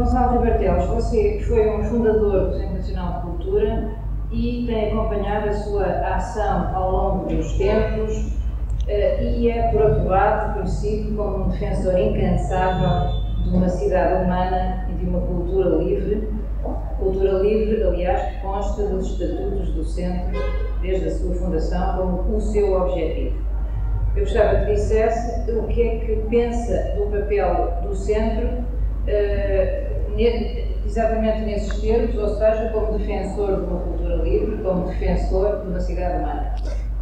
Gonçalo Ribartelos, você foi um fundador do Centro Nacional de Cultura e tem acompanhado a sua ação ao longo dos tempos e é, por outro lado, conhecido como um defensor incansável de uma cidade humana e de uma cultura livre, aliás, que consta dos estatutos do Centro desde a sua fundação como o seu objetivo. Eu gostava que dissesse o que é que pensa do papel do Centro, exatamente nesses termos, ou seja, como defensor de uma cultura livre, como defensor de uma cidade humana.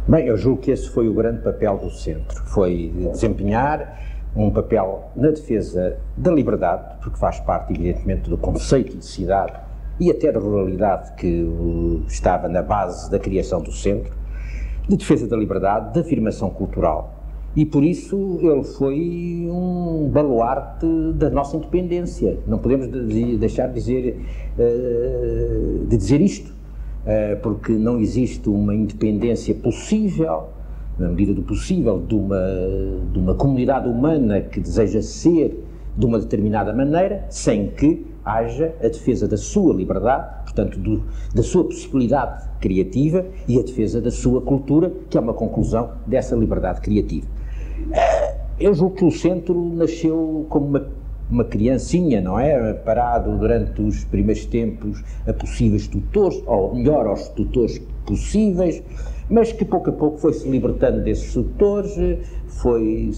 Bem, eu julgo que esse foi o grande papel do Centro, foi desempenhar um papel na defesa da liberdade, porque faz parte, evidentemente, do conceito de cidade e até da ruralidade que estava na base da criação do Centro, de defesa da liberdade, de afirmação cultural. E por isso ele foi um baluarte da nossa independência. Não podemos deixar de dizer isto, porque não existe uma independência possível, na medida do possível, de uma comunidade humana que deseja ser de uma determinada maneira, sem que haja a defesa da sua liberdade, portanto, da sua possibilidade criativa e a defesa da sua cultura, que é uma conclusão dessa liberdade criativa. Eu julgo que o Centro nasceu como uma criancinha, não é? Parado durante os primeiros tempos a possíveis tutores, ou melhor, aos tutores possíveis, mas que pouco a pouco foi-se libertando desses tutores, foi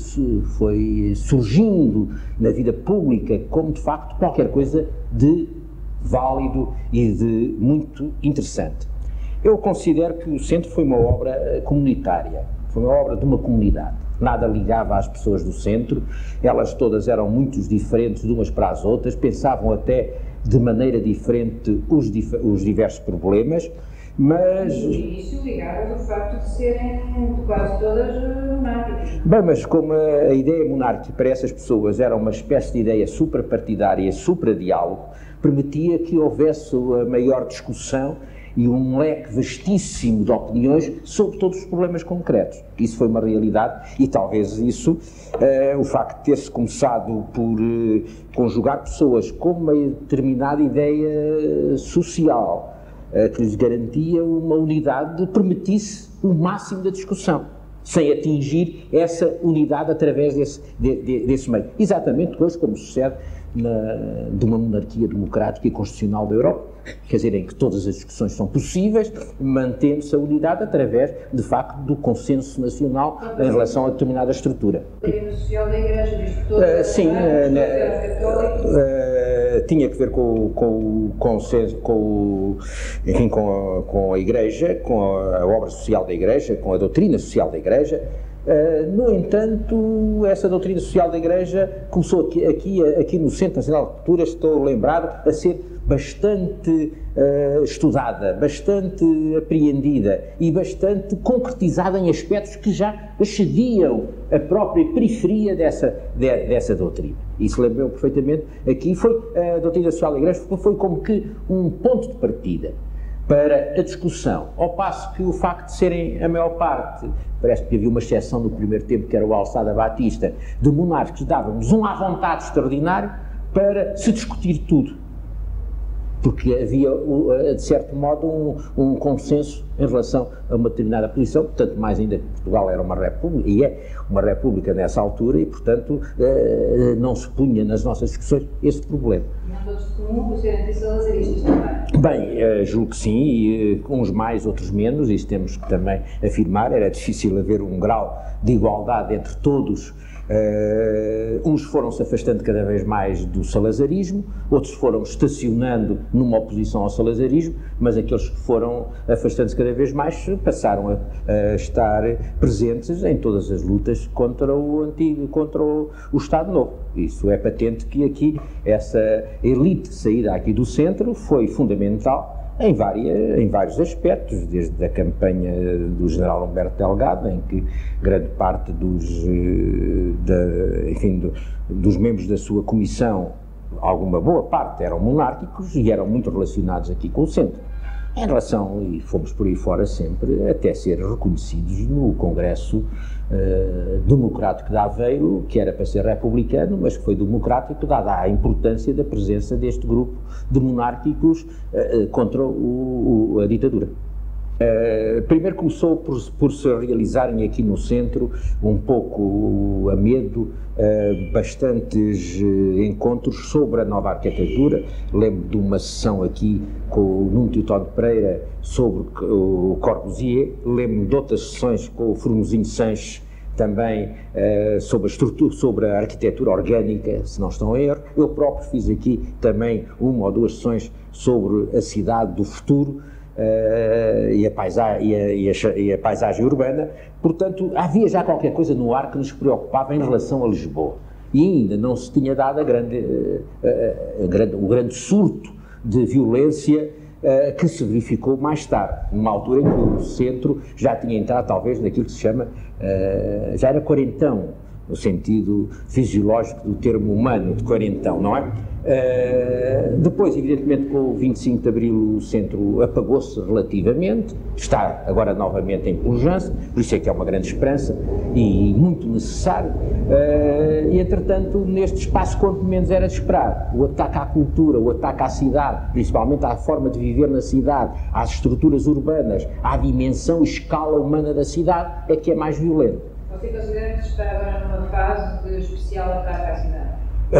surgindo na vida pública como, de facto, qualquer coisa de válido e de muito interessante. Eu considero que o Centro foi uma obra comunitária, foi uma obra de uma comunidade. Nada ligava às pessoas do Centro, elas todas eram muito diferentes de umas para as outras, pensavam até de maneira diferente os diversos problemas, mas... No início ligava ao facto de serem quase todas monárquicas. Bem, mas como a ideia monárquica para essas pessoas era uma espécie de ideia suprapartidária, supra-diálogo, permitia que houvesse a maior discussão e um leque vastíssimo de opiniões sobre todos os problemas concretos. Isso foi uma realidade e talvez isso, o facto de ter-se começado por conjugar pessoas com uma determinada ideia social que lhes garantia uma unidade, permitisse o máximo da discussão, sem atingir essa unidade através desse meio. Exatamente hoje como sucede de uma monarquia democrática e constitucional da Europa, quer dizer, em que todas as discussões são possíveis, mantendo-se a unidade através, de facto, do consenso nacional em relação a determinada estrutura. A doutrina social da Igreja diz que todas sim, as tinha que ver com a Igreja, com a obra social da Igreja, com a doutrina social da Igreja. No entanto, essa doutrina social da Igreja começou aqui no Centro Nacional de Cultura, estou lembrado, a ser bastante estudada, bastante apreendida e bastante concretizada em aspectos que já excediam a própria periferia dessa doutrina. Isso lembro perfeitamente. Aqui foi a doutrina social da Igreja, foi como que um ponto de partida para a discussão, ao passo que o facto de serem a maior parte, parece que havia uma exceção no primeiro tempo, que era o Alçada Batista, de monárquicos, dávamos um à vontade extraordinário para se discutir tudo. Porque havia, de certo modo, um consenso em relação a uma determinada posição, tanto mais ainda que Portugal era uma república, e é uma república nessa altura, e, portanto, não se punha nas nossas discussões esse problema. Não todos de comum por serem anti-salazaristas também? Bem, julgo que sim, e uns mais, outros menos, isso temos que também afirmar, era difícil haver um grau de igualdade entre todos. Uns foram-se afastando cada vez mais do salazarismo, outros foram estacionando numa oposição ao salazarismo, mas aqueles que foram afastando-se cada vez mais passaram a estar presentes em todas as lutas contra o Estado Novo. Isso é patente que aqui essa elite saída aqui do centro foi fundamental em vários aspectos, desde a campanha do general Humberto Delgado, em que grande parte dos membros da sua comissão, alguma boa parte, eram monárquicos e eram muito relacionados aqui com o centro. Em relação, e fomos por aí fora sempre, até ser reconhecidos no Congresso Democrático de Aveiro, que era para ser republicano, mas que foi democrático, dada a importância da presença deste grupo de monárquicos contra a ditadura. Primeiro começou por se realizarem aqui no centro, um pouco a medo, bastantes encontros sobre a nova arquitetura. Lembro de uma sessão aqui com o Nuno Teotónio Pereira sobre o Corbusier, lembro de outras sessões com o Formosinho Sanches, também sobre a estrutura, sobre a arquitetura orgânica, se não estou em erro. Eu próprio fiz aqui também uma ou duas sessões sobre a cidade do futuro, e a paisagem urbana. Portanto, havia já qualquer coisa no ar que nos preocupava em relação a Lisboa, e ainda não se tinha dado o grande surto de violência que se verificou mais tarde, numa altura em que o centro já tinha entrado talvez naquilo que se chama, já era quarentão, no sentido fisiológico do termo humano, de quarentão, não é? Depois, evidentemente, com o 25 de Abril o centro apagou-se relativamente, está agora novamente em pujança, por isso é que é uma grande esperança e muito necessário, e entretanto neste espaço quanto menos era de esperar, o ataque à cultura, o ataque à cidade, principalmente à forma de viver na cidade, às estruturas urbanas, à dimensão e escala humana da cidade, é que é mais violento. Você considera que está agora numa fase de especial ataque à cidade?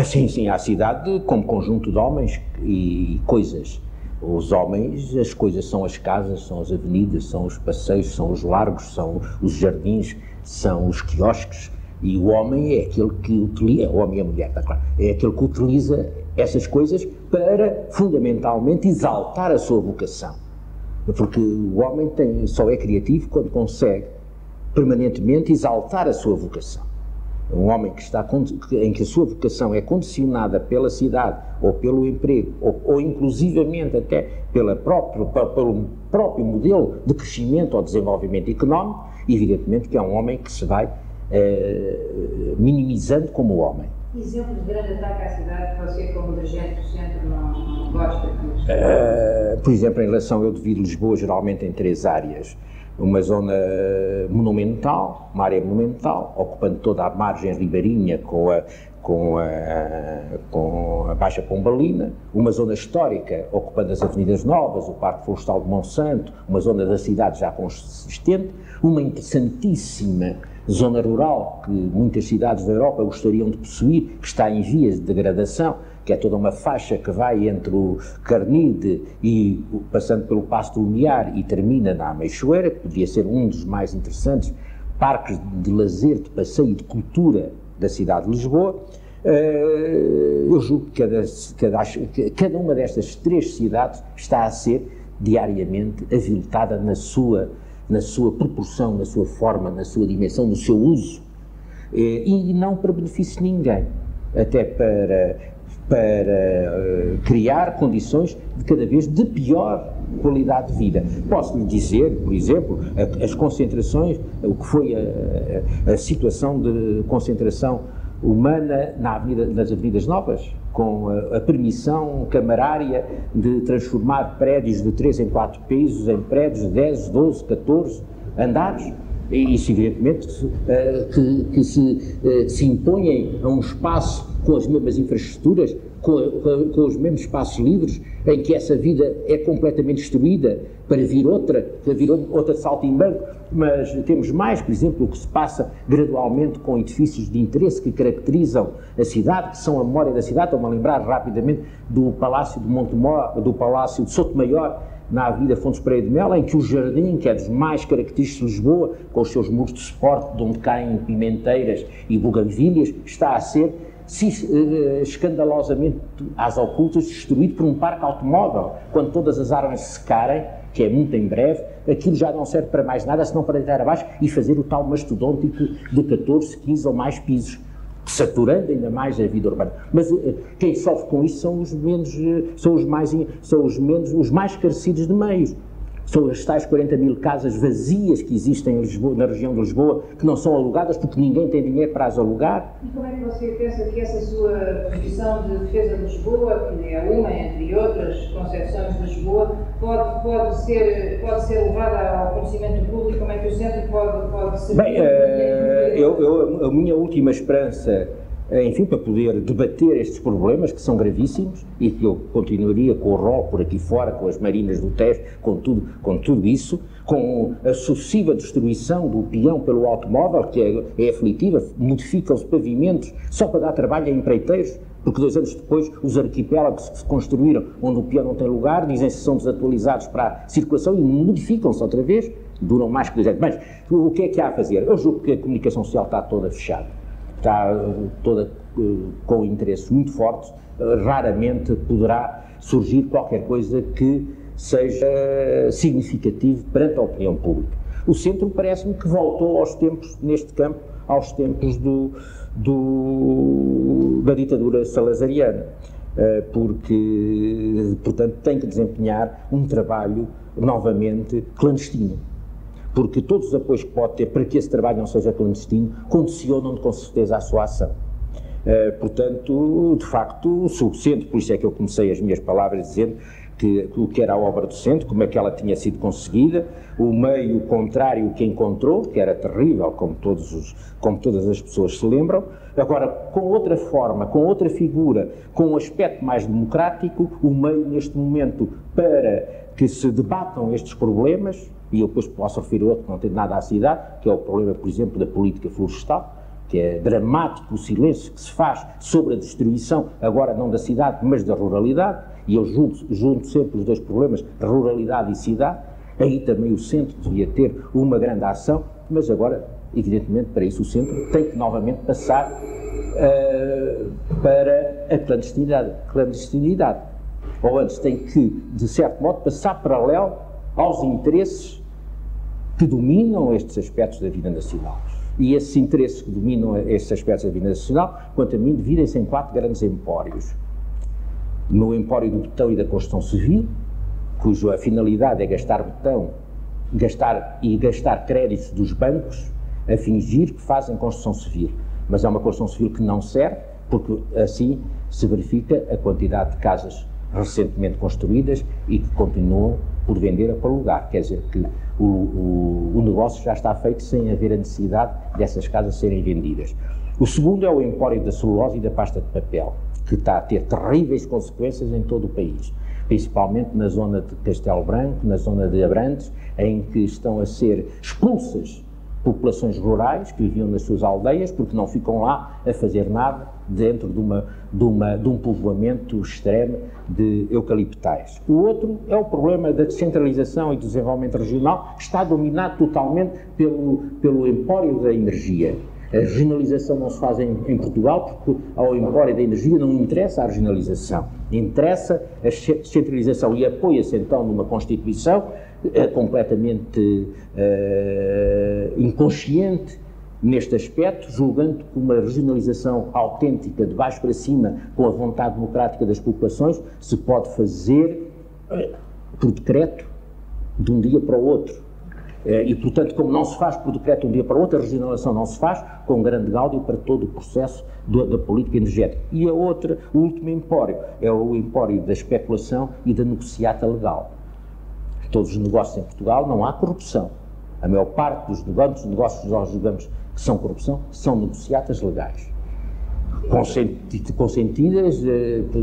Sim, à cidade como conjunto de homens e coisas. Os homens, as coisas são as casas, são as avenidas, são os passeios, são os largos, são os jardins, são os quiosques, e o homem é aquele que utiliza, o homem e a mulher, está claro, é aquele que utiliza essas coisas para, fundamentalmente, exaltar a sua vocação. Porque o homem só é criativo quando consegue permanentemente exaltar a sua vocação. Um homem em que a sua vocação é condicionada pela cidade, ou pelo emprego, ou inclusivamente até pelo próprio modelo de crescimento ou desenvolvimento económico, evidentemente que é um homem que se vai minimizando como homem. Exemplo de grande ataque à cidade que você, como dirigente do centro, não gosta? Por exemplo, em relação, eu divido Lisboa geralmente em três áreas. Uma zona monumental, uma área monumental, ocupando toda a margem ribeirinha com a Baixa Pombalina, uma zona histórica, ocupando as Avenidas Novas, o Parque Florestal de Monsanto, uma zona da cidade já consistente, uma interessantíssima zona rural que muitas cidades da Europa gostariam de possuir, que está em vias de degradação, que é toda uma faixa que vai entre o Carnide e passando pelo Paço do Lumiar e termina na Ameixoeira, que podia ser um dos mais interessantes parques de lazer, de passeio e de cultura da cidade de Lisboa. Eu julgo que cada uma destas três cidades está a ser diariamente aviltada na sua proporção, na sua forma, na sua dimensão, no seu uso, e não para benefício de ninguém, até para criar condições de cada vez de pior qualidade de vida. Posso lhe dizer, por exemplo, as concentrações, o que foi a situação de concentração humana nas Avenidas Novas, com a permissão camarária de transformar prédios de 3 em 4 pisos em prédios de 10, 12, 14 andares. E isso, evidentemente, que se impõem a um espaço com as mesmas infraestruturas, com os mesmos espaços livres, em que essa vida é completamente destruída para vir outra de saltimbanco. Mas temos mais, por exemplo, o que se passa gradualmente com edifícios de interesse que caracterizam a cidade, que são a memória da cidade. Estou-me a lembrar rapidamente do Palácio de Montemor, do Palácio de Sotomayor, na Avenida Fontes Pereira de Mel, em que o jardim, que é dos mais característicos de Lisboa, com os seus muros de suporte, de onde caem pimenteiras e buganvílias, está a ser escandalosamente às ocultas destruído por um parque automóvel. Quando todas as árvores se secarem, que é muito em breve, aquilo já não serve para mais nada senão para deitar abaixo e fazer o tal mastodôntico de 14, 15 ou mais pisos, saturando ainda mais a vida urbana. Mas quem sofre com isso são os mais carecidos de meios. São as tais 40 mil casas vazias que existem em Lisboa, na região de Lisboa, que não são alugadas porque ninguém tem dinheiro para as alugar. E como é que você pensa que essa sua posição de defesa de Lisboa, que é uma entre outras concepções de Lisboa, pode ser levada ao conhecimento público? Como é que o Centro pode ser... Bem, a minha última esperança, enfim, para poder debater estes problemas que são gravíssimos e que eu continuaria com o rol por aqui fora, com as marinas do Tejo, com tudo isso, com a sucessiva destruição do peão pelo automóvel, que é aflitiva, modificam-se pavimentos só para dar trabalho a empreiteiros, porque 2 anos depois os arquipélagos que se construíram onde o peão não tem lugar, dizem que são desatualizados para a circulação e modificam-se outra vez, duram mais que 2 anos. Mas o que é que há a fazer? Eu julgo que a comunicação social está toda fechada. Está toda com interesses muito fortes, raramente poderá surgir qualquer coisa que seja significativo perante a opinião pública. O Centro parece-me que voltou aos tempos, neste campo, aos tempos da ditadura salazariana, porque, portanto, tem que desempenhar um trabalho novamente clandestino. Porque todos os apoios que pode ter para que esse trabalho não seja clandestino condicionam com certeza a sua ação. Portanto, de facto, o Centro, por isso é que eu comecei as minhas palavras dizendo que o que era a obra do Centro, como é que ela tinha sido conseguida, o meio contrário que encontrou, que era terrível, como todas as pessoas se lembram, agora com outra forma, com outra figura, com um aspecto mais democrático, o meio neste momento para que se debatam estes problemas, e eu depois posso referir outro que não tem nada à cidade, que é o problema, por exemplo, da política florestal, que é dramático o silêncio que se faz sobre a destruição, agora não da cidade, mas da ruralidade, e eu junto sempre os dois problemas, ruralidade e cidade. Aí também o Centro devia ter uma grande ação, mas agora, evidentemente, para isso o Centro tem que novamente passar para a clandestinidade. Ou antes tem que, de certo modo, passar paralelo aos interesses que dominam estes aspectos da vida nacional. E esses interesses que dominam estes aspectos da vida nacional, quanto a mim, dividem-se em 4 grandes empórios. No empório do betão e da construção civil, cuja finalidade é gastar betão, gastar créditos dos bancos a fingir que fazem construção civil. Mas é uma construção civil que não serve, porque assim se verifica a quantidade de casas recentemente construídas e que continuam por vender a para alugar. Quer dizer que o negócio já está feito sem haver a necessidade dessas casas serem vendidas. O segundo é o empório da celulose e da pasta de papel, que está a ter terríveis consequências em todo o país, principalmente na zona de Castelo Branco, na zona de Abrantes, em que estão a ser expulsas populações rurais que viviam nas suas aldeias, porque não ficam lá a fazer nada dentro de um povoamento extremo de eucaliptais. O outro é o problema da descentralização e do desenvolvimento regional, que está dominado totalmente pelo empório da energia. A regionalização não se faz em Portugal, porque ao empório da energia não interessa a regionalização, interessa a descentralização e apoia-se então numa Constituição completamente inconsciente neste aspecto, julgando que uma regionalização autêntica de baixo para cima, com a vontade democrática das populações, se pode fazer por decreto de um dia para o outro. E, portanto, como não se faz por decreto de um dia para o outro, a regionalização não se faz com grande gáudio para todo o processo da política energética. E o último empório, é o empório da especulação e da negociata legal. Todos os negócios em Portugal não há corrupção. A maior parte dos negócios que nós julgamos que são corrupção são negociatas legais, consentidas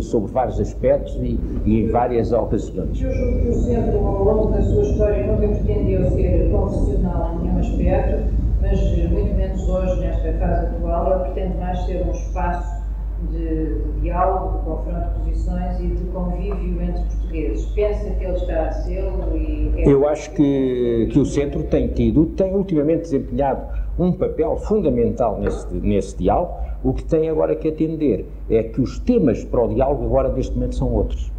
sobre vários aspectos e em várias ocasiões. Eu julgo que o Centro, ao longo da sua história, nunca pretendeu ser confessional em nenhum aspecto, mas muito menos hoje, nesta fase atual, ele pretende mais ser um espaço de diálogo, de confronto de posições e de convívio entre portugueses. Pensa que ele está a ser Eu acho que o Centro tem ultimamente desempenhado um papel fundamental nesse diálogo. O que tem agora que atender é que os temas para o diálogo agora neste momento são outros.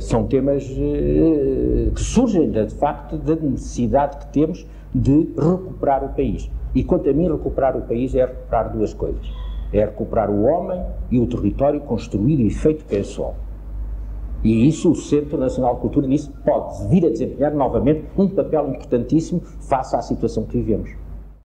São temas que surgem de facto da necessidade que temos de recuperar o país. E quanto a mim, recuperar o país é recuperar duas coisas. É recuperar o homem e o território construído e feito pelo sol. E isso, o Centro Nacional de Cultura, nisso pode vir a desempenhar novamente um papel importantíssimo face à situação que vivemos.